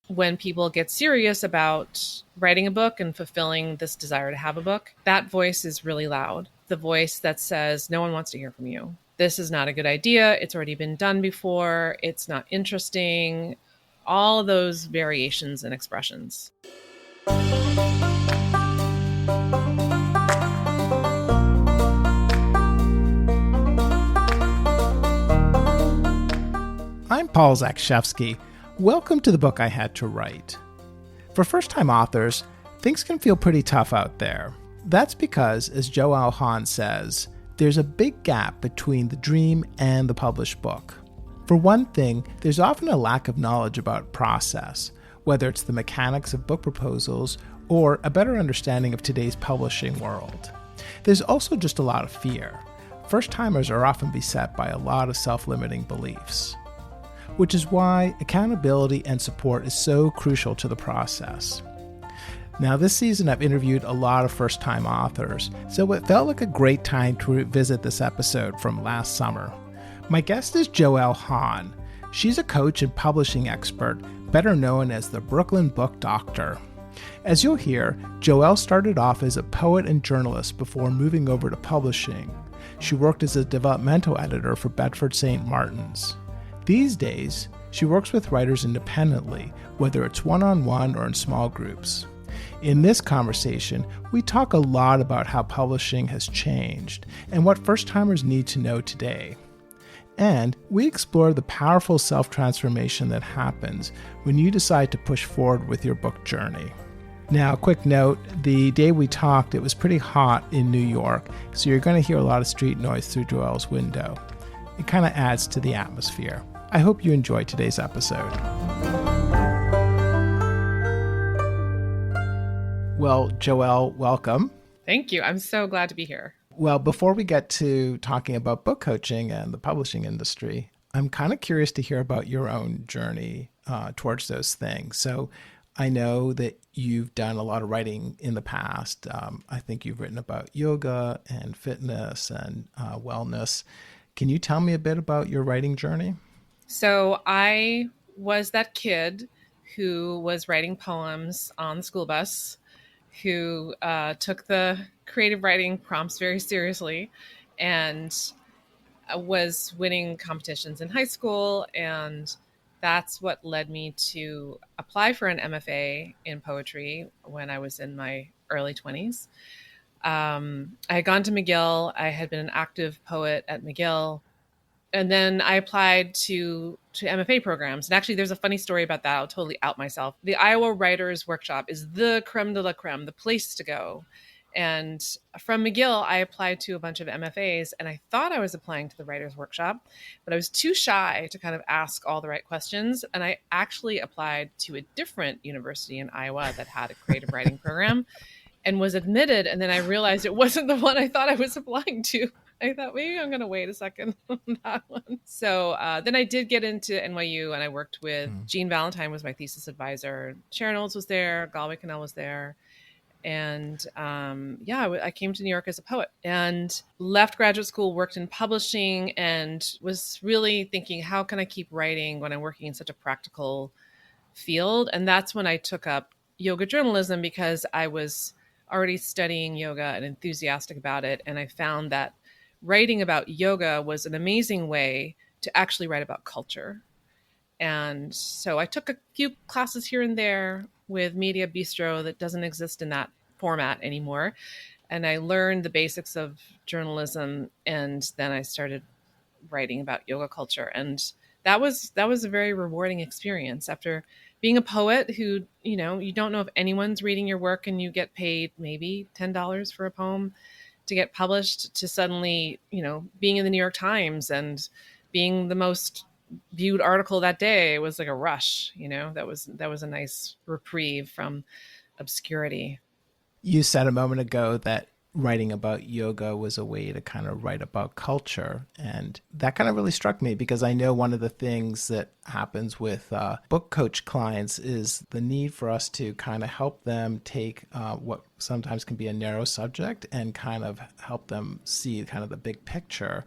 when people get serious about writing a book and fulfilling this desire to have a book, that voice is really loud. The voice that says, no one wants to hear from you. This is not a good idea. It's already been done before. It's not interesting. All of those variations and expressions. I'm Paul Zakshevsky. Welcome to the book I had to write. For first-time authors, things can feel pretty tough out there. That's because, as Joelle Hann says, there's a big gap between the dream and the published book. For one thing, there's often a lack of knowledge about process, whether it's the mechanics of book proposals or a better understanding of today's publishing world. There's also just a lot of fear. First-timers are often beset by a lot of self-limiting beliefs, which is why accountability and support is so crucial to the process. Now, this season I've interviewed a lot of first-time authors, so it felt like a great time to revisit this episode from last summer. My guest is Joelle Hann. She's a coach and publishing expert, better known as the Brooklyn Book Doctor. As you'll hear, Joelle started off as a poet and journalist before moving over to publishing. She worked as a developmental editor for Bedford St. Martin's. These days, she works with writers independently, whether it's one-on-one or in small groups. In this conversation, we talk a lot about how publishing has changed and what first-timers need to know today. And we explore the powerful self-transformation that happens when you decide to push forward with your book journey. Now, quick note, the day we talked, it was pretty hot in New York, so you're going to hear a lot of street noise through Joelle's window. It kind of adds to the atmosphere. I hope you enjoy today's episode. Well, Joelle, welcome. Thank you. I'm so glad to be here. Well, before we get to talking about book coaching and the publishing industry, I'm kind of curious to hear about your own journey towards those things. So I know that you've done a lot of writing in the past. I think you've written about yoga and fitness and wellness. Can you tell me a bit about your writing journey? So I was that kid who was writing poems on the school bus, who took the creative writing prompts very seriously and was winning competitions in high school. And that's what led me to apply for an MFA in poetry when I was in my early 20s. I had gone to McGill. I had been an active poet at McGill. And then I applied to MFA programs. And actually, there's a funny story about that. I'll totally out myself. The Iowa Writers Workshop is the creme de la creme, the place to go. And from McGill, I applied to a bunch of MFAs, and I thought I was applying to the Writers Workshop, but I was too shy to kind of ask all the right questions. And I actually applied to a different university in Iowa that had a creative writing program and was admitted. And then I realized it wasn't the one I thought I was applying to. I thought maybe I'm going to wait a second on that one. So then I did get into NYU, and I worked with Jean Valentine was my thesis advisor. Sharon Olds was there. Galway Connell was there. And I came to New York as a poet and left graduate school, worked in publishing, and was really thinking, how can I keep writing when I'm working in such a practical field? And that's when I took up yoga journalism, because I was already studying yoga and enthusiastic about it. And I found that writing about yoga was an amazing way to actually write about culture. And so I took a few classes here and there with Media Bistro that doesn't exist in that format anymore. And I learned the basics of journalism. And then I started writing about yoga culture. And that was a very rewarding experience after being a poet who, you don't know if anyone's reading your work, and you get paid maybe $10 for a poem to get published, to suddenly, being in the New York Times and being the most viewed article that day. Was like a rush, that was a nice reprieve from obscurity. You said a moment ago that writing about yoga was a way to kind of write about culture. And that kind of really struck me, because I know one of the things that happens with book coach clients is the need for us to kind of help them take what sometimes can be a narrow subject and kind of help them see kind of the big picture,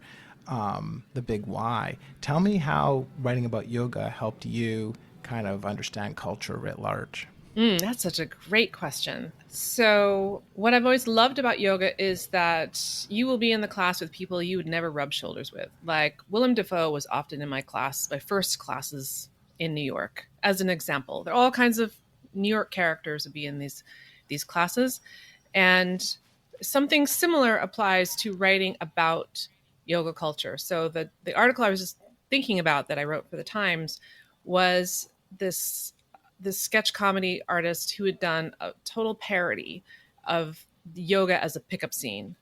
the big why. Tell me how writing about yoga helped you kind of understand culture writ large? That's such a great question. So, what I've always loved about yoga is that you will be in the class with people you would never rub shoulders with. Like Willem Dafoe was often in my class, my first classes in New York, as an example. There are all kinds of New York characters would be in these classes, and something similar applies to writing about yoga culture. So the article I was just thinking about that I wrote for the Times was this sketch comedy artist who had done a total parody of yoga as a pickup scene.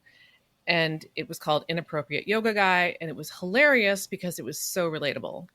And it was called Inappropriate Yoga Guy. And it was hilarious because it was so relatable.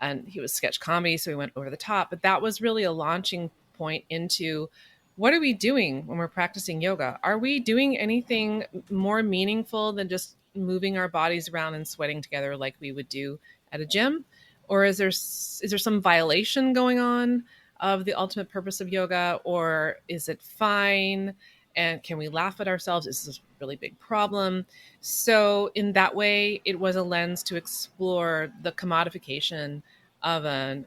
And he was sketch comedy, so he went over the top. But that was really a launching point into what are we doing when we're practicing yoga? Are we doing anything more meaningful than just moving our bodies around and sweating together like we would do at a gym? Or is there some violation going on of the ultimate purpose of yoga? Or is it fine? And can we laugh at ourselves? Is this a really big problem? So, in that way, it was a lens to explore the commodification of an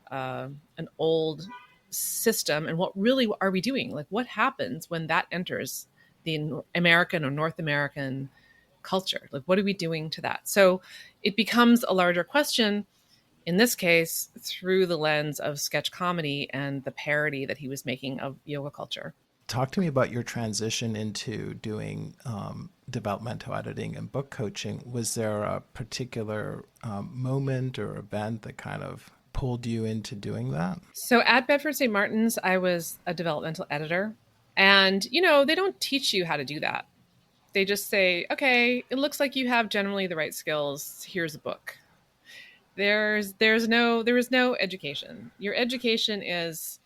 old system and what really are we doing? Like, what happens when that enters the American or North American culture? Like, what are we doing to that? So, it becomes a larger question in this case through the lens of sketch comedy and the parody that he was making of yoga culture. Talk to me about your transition into doing developmental editing and book coaching. Was there a particular moment or event that kind of pulled you into doing that? So at Bedford St. Martin's, I was a developmental editor. And, they don't teach you how to do that. They just say, okay, it looks like you have generally the right skills. Here's a book. There is no education. Your education is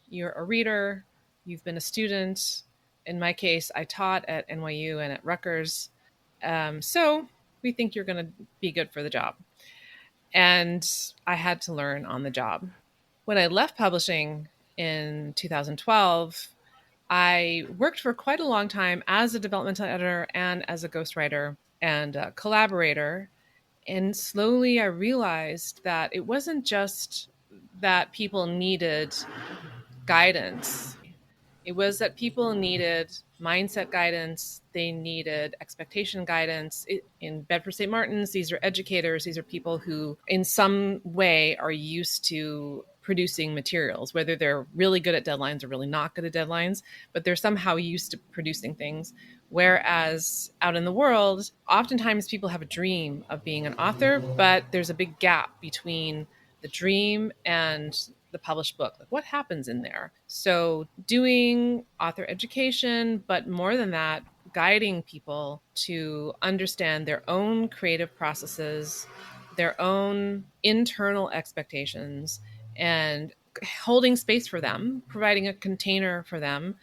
you're a reader, you've been a student. In my case, I taught at NYU and at Rutgers. So we think you're going to be good for the job. And I had to learn on the job. When I left publishing in 2012, I worked for quite a long time as a developmental editor and as a ghostwriter and a collaborator. And slowly I realized that it wasn't just that people needed guidance. It was that people needed mindset guidance. They needed expectation guidance. In Bedford St. Martin's, these are educators. These are people who, in some way, are used to producing materials, whether they're really good at deadlines or really not good at deadlines, but they're somehow used to producing things. Whereas out in the world, oftentimes people have a dream of being an author, but there's a big gap between the dream and the published book. Like, what happens in there? So doing author education, but more than that, guiding people to understand their own creative processes, their own internal expectations, and holding space for them, providing a container for them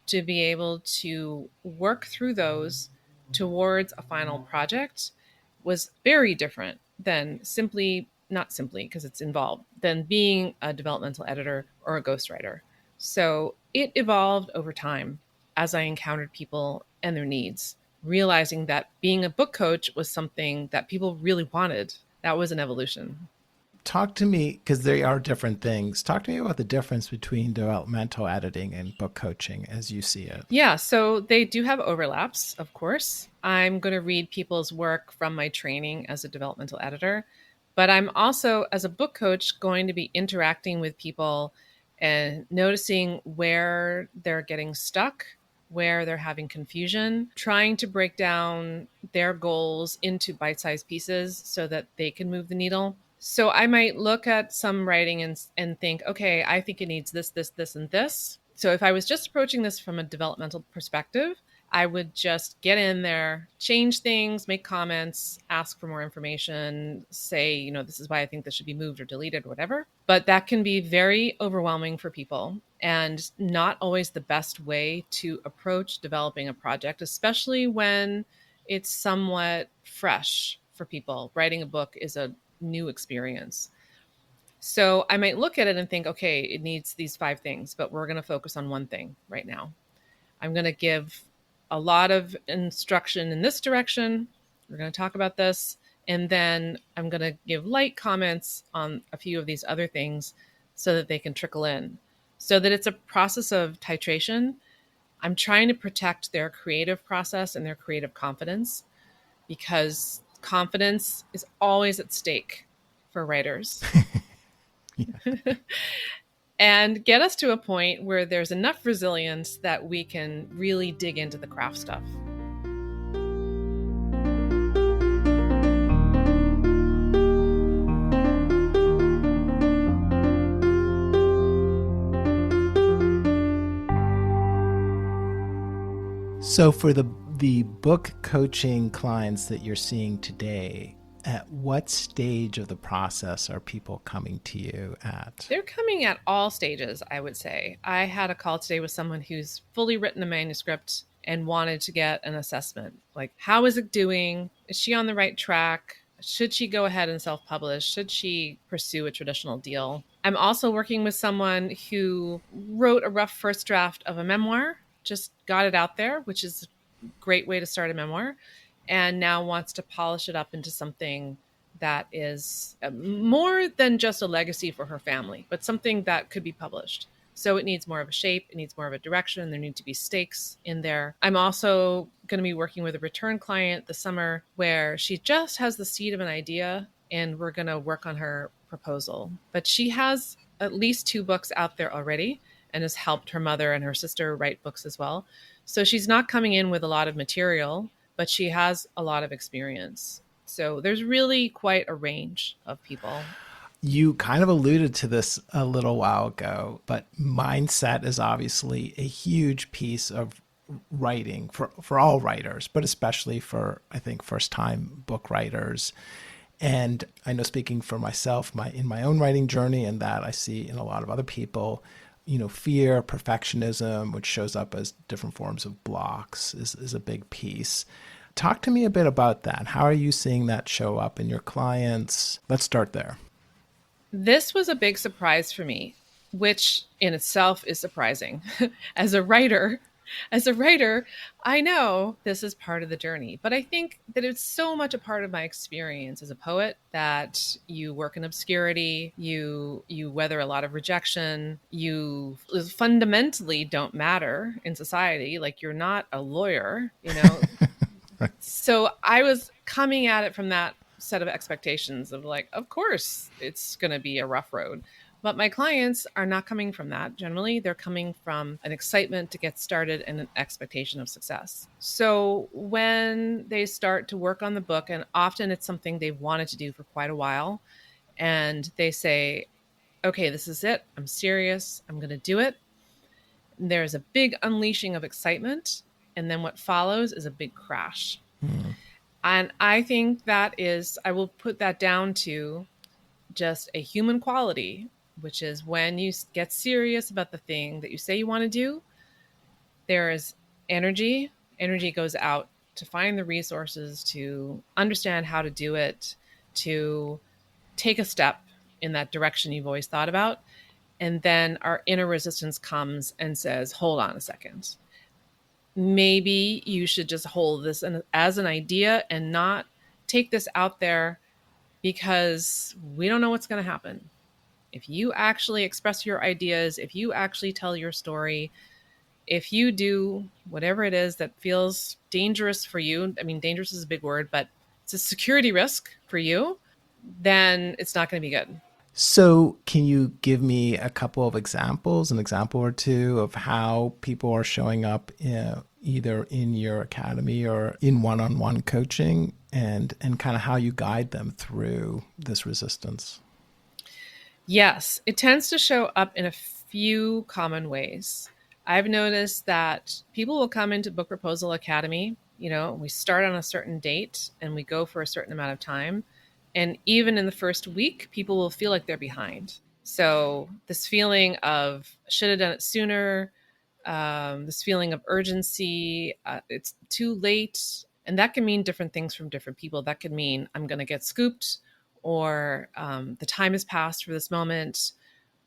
to be able to work through those towards a final project was very different than simply, not simply because it's involved, than being a developmental editor or a ghostwriter. So it evolved over time as I encountered people and their needs, realizing that being a book coach was something that people really wanted. That was an evolution. Talk to me, because they are different things. Talk to me about the difference between developmental editing and book coaching as you see it. Yeah, so they do have overlaps, of course. I'm going to read people's work from my training as a developmental editor, but I'm also, as a book coach, going to be interacting with people and noticing where they're getting stuck, where they're having confusion, trying to break down their goals into bite sized pieces so that they can move the needle. So I might look at some writing and think, okay, I think it needs this, this, this, and this. So if I was just approaching this from a developmental perspective, I would just get in there, change things, make comments, ask for more information, say, this is why I think this should be moved or deleted or whatever. But that can be very overwhelming for people and not always the best way to approach developing a project, especially when it's somewhat fresh for people. Writing a book is a new experience. So I might look at it and think, okay, it needs these 5 things, but we're going to focus on one thing right now. I'm going to give a lot of instruction in this direction. We're going to talk about this. And then I'm going to give light comments on a few of these other things so that they can trickle in, so that it's a process of titration. I'm trying to protect their creative process and their creative confidence, because confidence is always at stake for writers. Yeah. And get us to a point where there's enough resilience that we can really dig into the craft stuff. So for the book coaching clients that you're seeing today, at what stage of the process are people coming to you at? They're coming at all stages, I would say. I had a call today with someone who's fully written a manuscript and wanted to get an assessment. Like, how is it doing? Is she on the right track? Should she go ahead and self publish? Should she pursue a traditional deal? I'm also working with someone who wrote a rough first draft of a memoir, just got it out there, which is a great way to start a memoir, and now wants to polish it up into something that is more than just a legacy for her family, but something that could be published. So it needs more of a shape, it needs more of a direction, there need to be stakes in there. I'm also going to be working with a return client this summer where she just has the seed of an idea, and we're going to work on her proposal. But she has at least 2 books out there already and has helped her mother and her sister write books as well. So she's not coming in with a lot of material, but she has a lot of experience. So there's really quite a range of people. You kind of alluded to this a little while ago, but mindset is obviously a huge piece of writing for all writers, but especially for, I think, first time book writers. And I know, speaking for myself, in my own writing journey, and that I see in a lot of other people, fear, perfectionism, which shows up as different forms of blocks, is a big piece. Talk to me a bit about that. How are you seeing that show up in your clients? Let's start there. This was a big surprise for me, which in itself is surprising. As a writer, as a writer, I know this is part of the journey, but I think that it's so much a part of my experience as a poet that you work in obscurity, you weather a lot of rejection, you fundamentally don't matter in society, like you're not a lawyer. Right. So I was coming at it from that set of expectations of like, of course, it's going to be a rough road. But my clients are not coming from that. Generally, they're coming from an excitement to get started and an expectation of success. So when they start to work on the book, and often it's something they've wanted to do for quite a while, and they say, okay, this is it. I'm serious. I'm going to do it. And there's a big unleashing of excitement. And then what follows is a big crash. Mm. And I think I will put that down to just a human quality, which is when you get serious about the thing that you say you want to do, there is energy. Energy goes out to find the resources, to understand how to do it, to take a step in that direction you've always thought about. And then our inner resistance comes and says, hold on a second. Maybe you should just hold this as an idea and not take this out there, because we don't know what's going to happen. If you actually express your ideas, if you actually tell your story, if you do whatever it is that feels dangerous for you, I mean, dangerous is a big word, but it's a security risk for you, then it's not going to be good. So, can you give me a couple of examples, an example or two of how people are showing up either in your academy or in one-on-one coaching, and kind of how you guide them through this resistance? Yes, it tends to show up in a few common ways. I've noticed that people will come into Book Proposal Academy. We start on a certain date and we go for a certain amount of time. And even in the first week, people will feel like they're behind. So this feeling of should have done it sooner, this feeling of urgency, it's too late. And that can mean different things from different people. That could mean I'm going to get scooped, or the time has passed for this moment,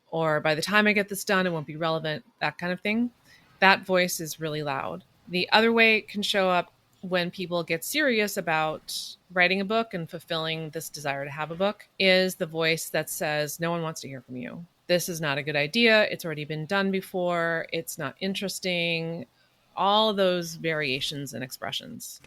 or by the time I get this done, it won't be relevant, that kind of thing. That voice is really loud. The other way it can show up when people get serious about writing a book and fulfilling this desire to have a book is the voice that says, no one wants to hear from you. This is not a good idea. It's already been done before. It's not interesting. All those variations and expressions.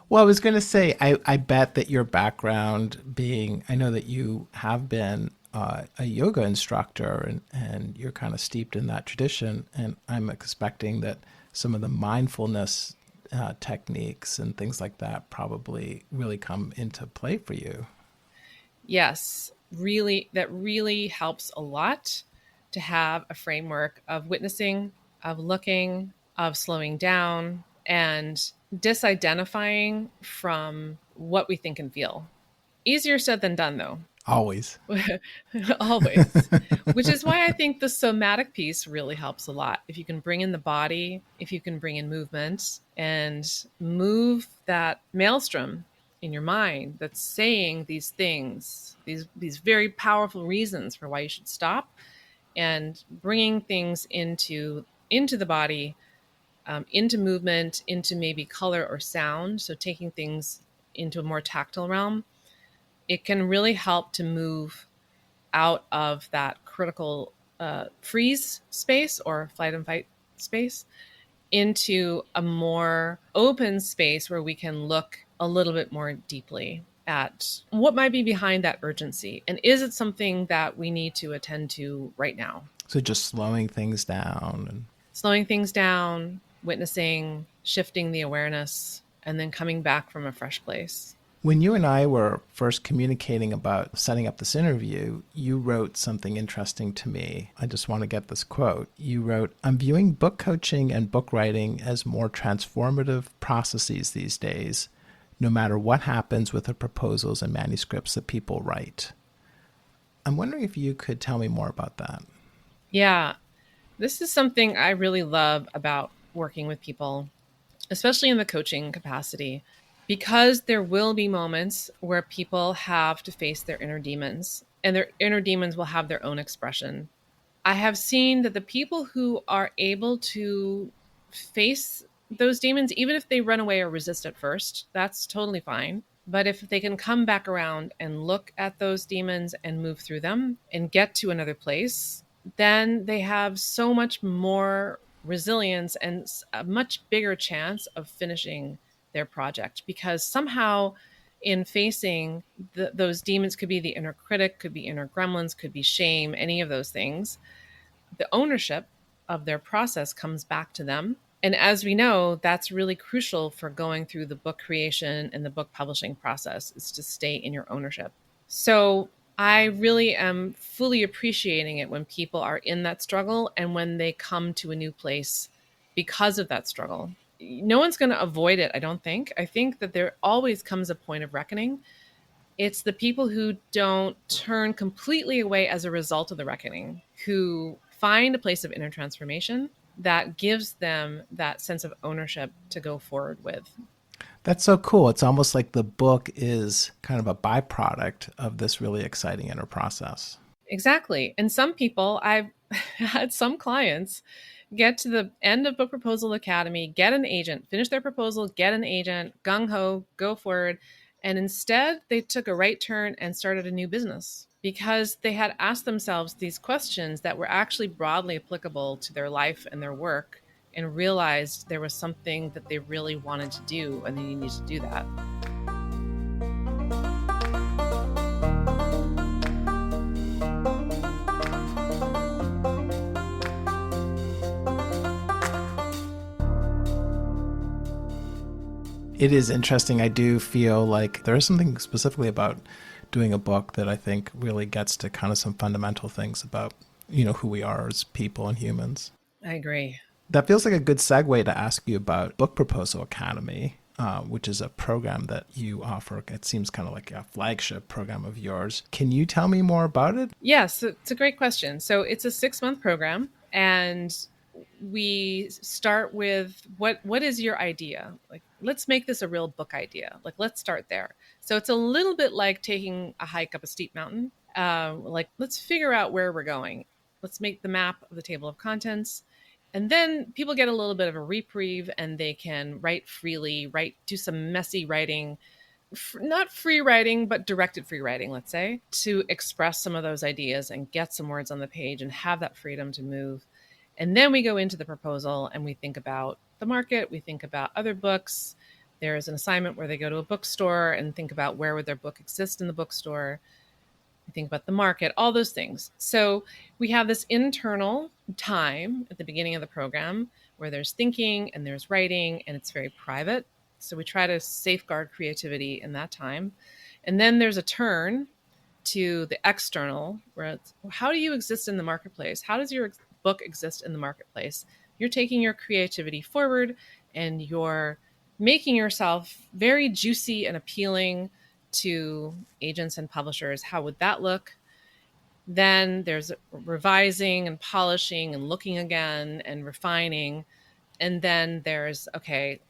Well, I was going to say, I bet that your background being, I know that you have been a yoga instructor and you're kind of steeped in that tradition. And I'm expecting that some of the mindfulness techniques and things like that probably really come into play for you. Yes, really, that really helps a lot to have a framework of witnessing, of looking, of slowing down, and disidentifying from what we think and feel. Easier said than done, though. Always. Always. Which is why I think the somatic piece really helps a lot. If you can bring in the body, if you can bring in movement and move that maelstrom in your mind that's saying these things, these very powerful reasons for why you should stop, and bringing things into the body, into movement, into maybe color or sound. So taking things into a more tactile realm, it can really help to move out of that critical freeze space or flight and fight space into a more open space where we can look a little bit more deeply at what might be behind that urgency. And is it something that we need to attend to right now? So just slowing things down and Slowing things down, witnessing, shifting the awareness, and then coming back from a fresh place. when you and I were first communicating about setting up this interview, you wrote something interesting to me. I just want to get this quote. You wrote, I'm viewing book coaching and book writing as more transformative processes these days, no matter what happens with the proposals and manuscripts that people write. I'm wondering if you could tell me more about that. Yeah, this is something I really love about working with people, especially in the coaching capacity, because there will be moments where people have to face their inner demons, and their inner demons will have their own expression. I have seen that the people who are able to face those demons, even if they run away or resist at first, that's totally fine. But if they can come back around and look at those demons and move through them and get to another place, then they have so much more resilience and a much bigger chance of finishing their project, because somehow in facing those demons, could be the inner critic, could be inner gremlins, could be shame, any of those things, the ownership of their process comes back to them. And as we know, that's really crucial for going through the book creation and the book publishing process, is to stay in your ownership. So I really am fully appreciating it when people are in that struggle and when they come to a new place because of that struggle. No one's going to avoid it, I don't think. I think that there always comes a point of reckoning. It's the people who don't turn completely away as a result of the reckoning, who find a place of inner transformation that gives them that sense of ownership to go forward with. That's so cool. It's almost like the book is kind of a byproduct of this really exciting inner process. Exactly. And some people, I've had some clients get to the end of Book Proposal Academy, get an agent, finish their proposal, get an agent, gung ho, go forward. And instead, they took a right turn and started a new business because they had asked themselves these questions that were actually broadly applicable to their life and their work, and realized there was something that they really wanted to do and they needed to do that. It is interesting. I do feel like there is something specifically about doing a book that I think really gets to kind of some fundamental things about, who we are as people and humans. I agree. That feels like a good segue to ask you about Book Proposal Academy, which is a program that you offer. It seems kind of like a flagship program of yours. Can you tell me more about it? Yes, it's a great question. So it's a 6-month program, and we start with what is your idea? Like, let's make this a real book idea. Like, let's start there. So it's a little bit like taking a hike up a steep mountain. Like, let's figure out where we're going. Let's make the map of the table of contents. And then people get a little bit of a reprieve and they can write freely, do some messy writing, not free writing, but directed free writing, let's say, to express some of those ideas and get some words on the page and have that freedom to move. And then we go into the proposal and we think about the market, we think about other books. There's an assignment where they go to a bookstore and think about where would their book exist in the bookstore. We think about the market, all those things. So we have this internal time at the beginning of the program where there's thinking and there's writing and it's very private. So we try to safeguard creativity in that time. And then there's a turn to the external where it's how do you exist in the marketplace? How does your book exist in the marketplace? You're taking your creativity forward and you're making yourself very juicy and appealing to agents and publishers. How would that look? Then there's revising and polishing and looking again and refining. And then there's, okay,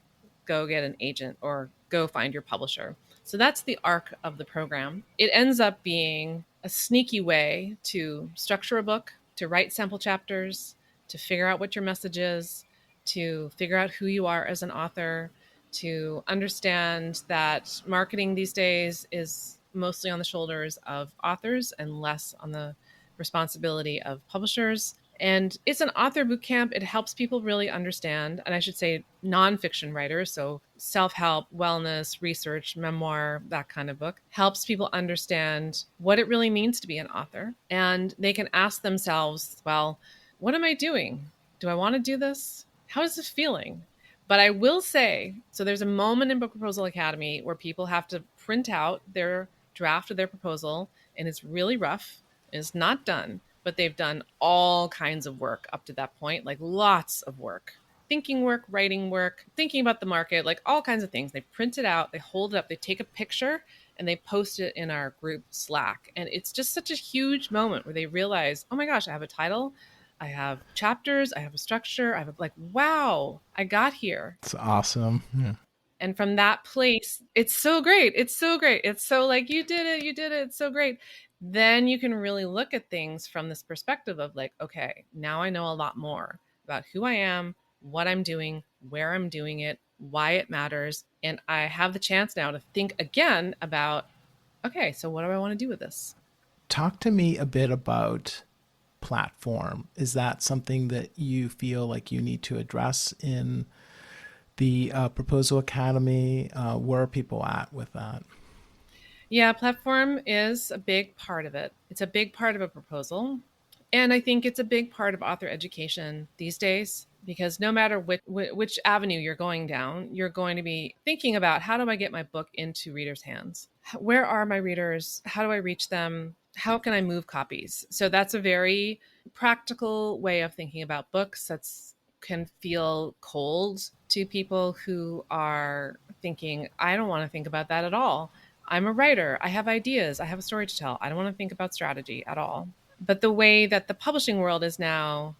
go get an agent or go find your publisher. So that's the arc of the program. It ends up being a sneaky way to structure a book, to write sample chapters, to figure out what your message is, to figure out who you are as an author, to understand that marketing these days is mostly on the shoulders of authors and less on the responsibility of publishers. And it's an author boot camp. It helps people really understand, and I should say nonfiction writers, so self-help, wellness, research, memoir, that kind of book, helps people understand what it really means to be an author. And they can ask themselves, well, what am I doing? Do I want to do this? How is this feeling? But I will say, so there's a moment in Book Proposal Academy where people have to print out their draft of their proposal, and it's really rough. It's not done, but they've done all kinds of work up to that point, like lots of work, thinking work, writing work, thinking about the market, like all kinds of things. They print it out, they hold it up, they take a picture, and they post it in our group Slack. And it's just such a huge moment where they realize, oh my gosh, I have a title, I have chapters, I have a structure, I have like, wow, I got here. It's awesome. Yeah. And from that place, it's so great. It's so great. It's so like, you did it. You did it. It's so great. Then you can really look at things from this perspective of like, okay, now I know a lot more about who I am, what I'm doing, where I'm doing it, why it matters. And I have the chance now to think again about, okay, so what do I want to do with this? Talk to me a bit about platform. Is that something that you feel like you need to address in the Proposal Academy? Where are people at with that? Yeah, platform is a big part of it. It's a big part of a proposal. And I think it's a big part of author education these days because no matter which avenue you're going down, you're going to be thinking about how do I get my book into readers' hands? Where are my readers? How do I reach them? How can I move copies? So that's a very practical way of thinking about books that's can feel cold to people who are thinking, I don't want to think about that at all. I'm a writer. I have ideas. I have a story to tell. I don't want to think about strategy at all. But the way that the publishing world is now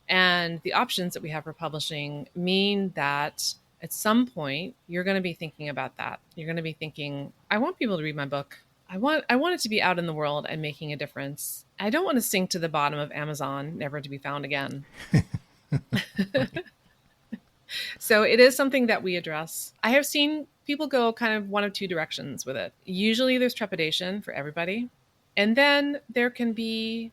and the options that we have for publishing mean that at some point you're going to be thinking about that. You're going to be thinking, I want people to read my book. I want it to be out in the world and making a difference. I don't want to sink to the bottom of Amazon, never to be found again. So it is something that we address. I have seen people go kind of one of two directions with it. Usually there's trepidation for everybody. And then there can be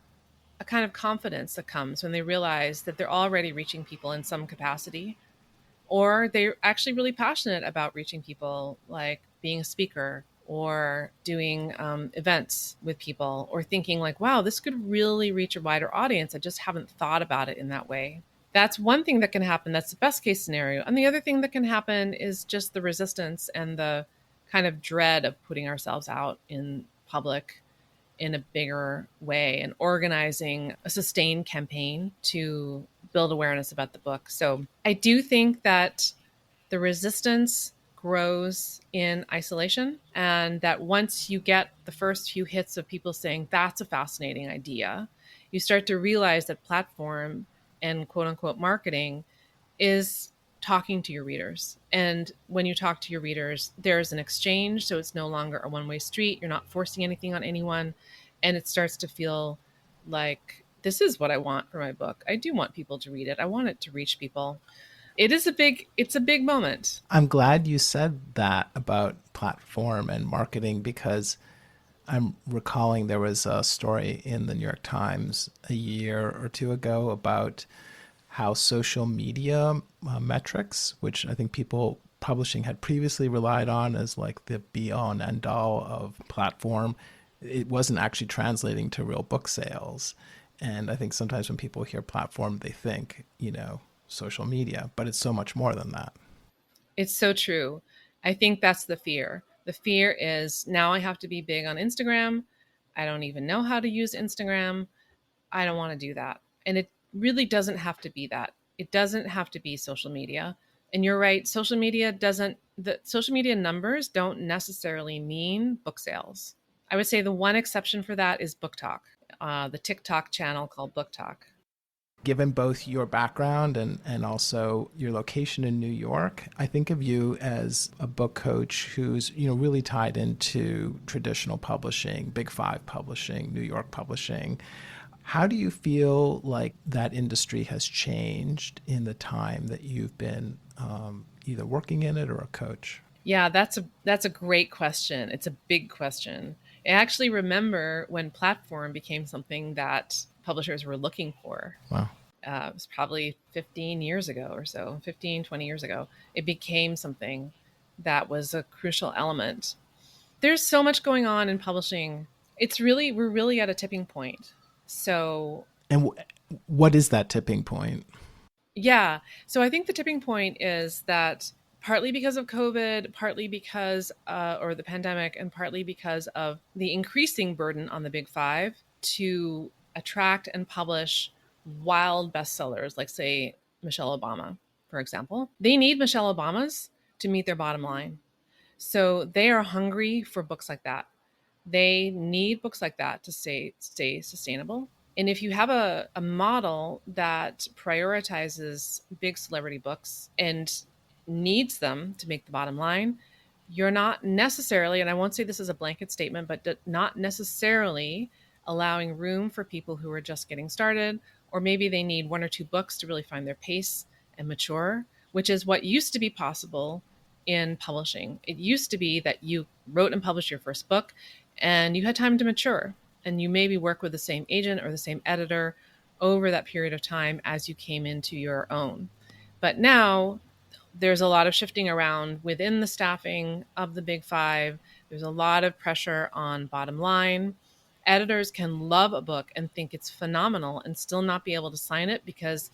a kind of confidence that comes when they realize that they're already reaching people in some capacity, or they're actually really passionate about reaching people, like being a speaker or doing events with people, or thinking like, wow, this could really reach a wider audience. I just haven't thought about it in that way. That's one thing that can happen. That's the best case scenario. And the other thing that can happen is just the resistance and the kind of dread of putting ourselves out in public in a bigger way and organizing a sustained campaign to build awareness about the book. So I do think that the resistance grows in isolation, and that once you get the first few hits of people saying that's a fascinating idea, you start to realize that platform and quote unquote marketing is talking to your readers. And when you talk to your readers, there's an exchange. So it's no longer a one-way street. You're not forcing anything on anyone. And it starts to feel like, this is what I want for my book. I do want people to read it. I want it to reach people. It's a big moment. I'm glad you said that about platform and marketing because I'm recalling there was a story in the New York Times a year or two ago about how social media metrics, which I think people publishing had previously relied on as like the be all and end all of platform, it wasn't actually translating to real book sales. And I think sometimes when people hear platform, they think, social media, but it's so much more than that. It's so true. I think that's the fear. The fear is now I have to be big on Instagram. I don't even know how to use Instagram. I don't want to do that. And it really doesn't have to be that. It doesn't have to be social media. And you're right, the social media numbers don't necessarily mean book sales. I would say the one exception for that is Book Talk, the TikTok channel called Book Talk. Given both your background and also your location in New York, I think of you as a book coach who's really tied into traditional publishing, Big Five publishing, New York publishing. How do you feel like that industry has changed in the time that you've been either working in it or a coach? Yeah, that's a great question. It's a big question. I actually remember when platform became something that publishers were looking for. Wow. It was probably 15 years ago or so, 15, 20 years ago. It became something that was a crucial element. There's so much going on in publishing. We're really at a tipping point. So, And what is that tipping point? yeah. So I think the tipping point is that partly because of COVID, partly because, or the pandemic, and partly because of the increasing burden on the big five to attract and publish wild bestsellers, like, say, Michelle Obama, for example. They need Michelle Obamas to meet their bottom line. So they are hungry for books like that. They need books like that to stay sustainable. And if you have a model that prioritizes big celebrity books and needs them to make the bottom line, you're not necessarily, and I won't say this is a blanket statement, but not necessarily allowing room for people who are just getting started, or maybe they need one or two books to really find their pace and mature, which is what used to be possible in publishing. It used to be that you wrote and published your first book and you had time to mature, and you maybe work with the same agent or the same editor over that period of time as you came into your own. But now there's a lot of shifting around within the staffing of the big five. There's a lot of pressure on bottom line. Editors can love a book and think it's phenomenal and still not be able to sign it because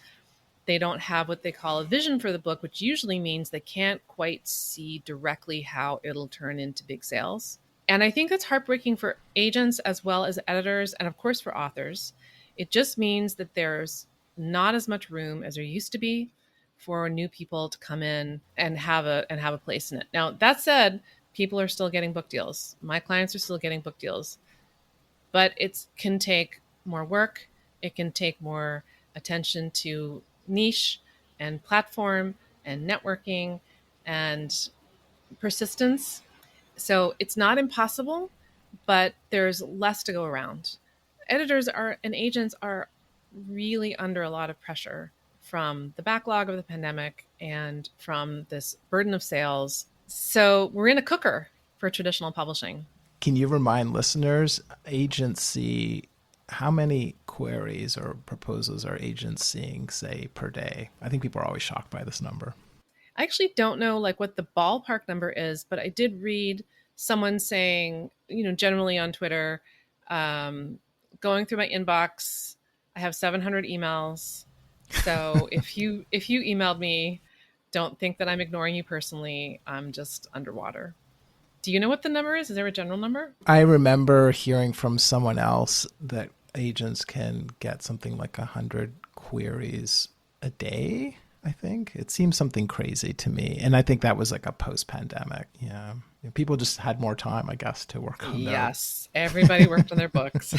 they don't have what they call a vision for the book, which usually means they can't quite see directly how it'll turn into big sales. And I think that's heartbreaking for agents as well as editors, and of course for authors. It just means that there's not as much room as there used to be for new people to come in and have a place in it. Now, that said, people are still getting book deals. My clients are still getting book deals, but it can take more work. It can take more attention to niche and platform and networking and persistence. So it's not impossible, but there's less to go around. Editors are and agents are really under a lot of pressure from the backlog of the pandemic and from this burden of sales. So we're in a cooker for traditional publishing. Can you remind listeners, agency, how many queries or proposals are agents seeing, say, per day? I think people are always shocked by this number. I actually don't know like what the ballpark number is, but I did read someone saying, generally on Twitter, um, going through my inbox, I have 700 emails. So if you emailed me, don't think that I'm ignoring you personally. I'm just underwater. Do you know what the number is? Is there a general number? I remember hearing from someone else that agents can get something like 100 queries a day. I think it seems something crazy to me, and I think that was like a post-pandemic. Yeah, people just had more time, I guess, to work on their. Yes, everybody worked on their books.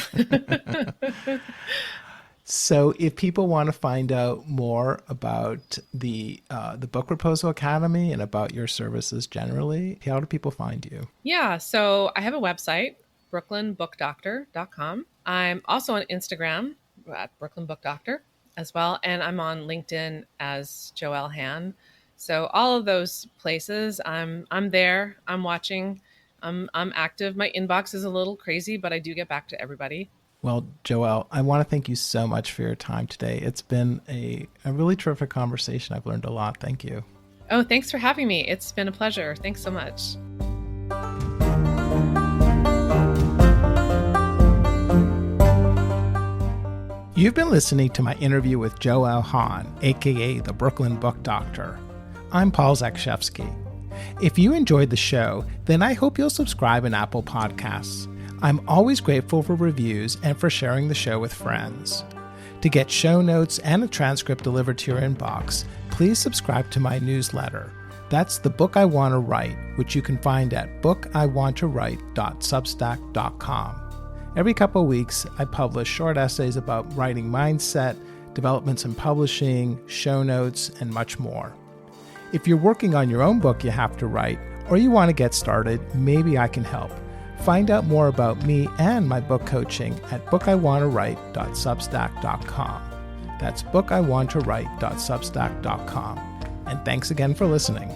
So, if people want to find out more about the Book Proposal Academy and about your services generally, how do people find you? Yeah, so I have a website, brooklynbookdoctor.com. I'm also on Instagram at Brooklyn Book Doctor. as well. And I'm on LinkedIn as Joelle Hann. So all of those places, I'm there. I'm watching. I'm active. My inbox is a little crazy, but I do get back to everybody. Well, Joelle, I want to thank you so much for your time today. It's been a really terrific conversation. I've learned a lot. Thank you. Oh, thanks for having me. It's been a pleasure. Thanks so much. You've been listening to my interview with Joelle Hann, aka the Brooklyn Book Doctor. I'm Paul Zakrzewski. If you enjoyed the show, then I hope you'll subscribe in Apple Podcasts. I'm always grateful for reviews and for sharing the show with friends. To get show notes and a transcript delivered to your inbox, please subscribe to my newsletter. That's The Book I Want to Write, which you can find at bookiwanttowrite.substack.com. Every couple of weeks, I publish short essays about writing mindset, developments in publishing, show notes, and much more. If you're working on your own book you have to write, or you want to get started, maybe I can help. Find out more about me and my book coaching at bookiwanttowrite.substack.com. That's bookiwanttowrite.substack.com. And thanks again for listening.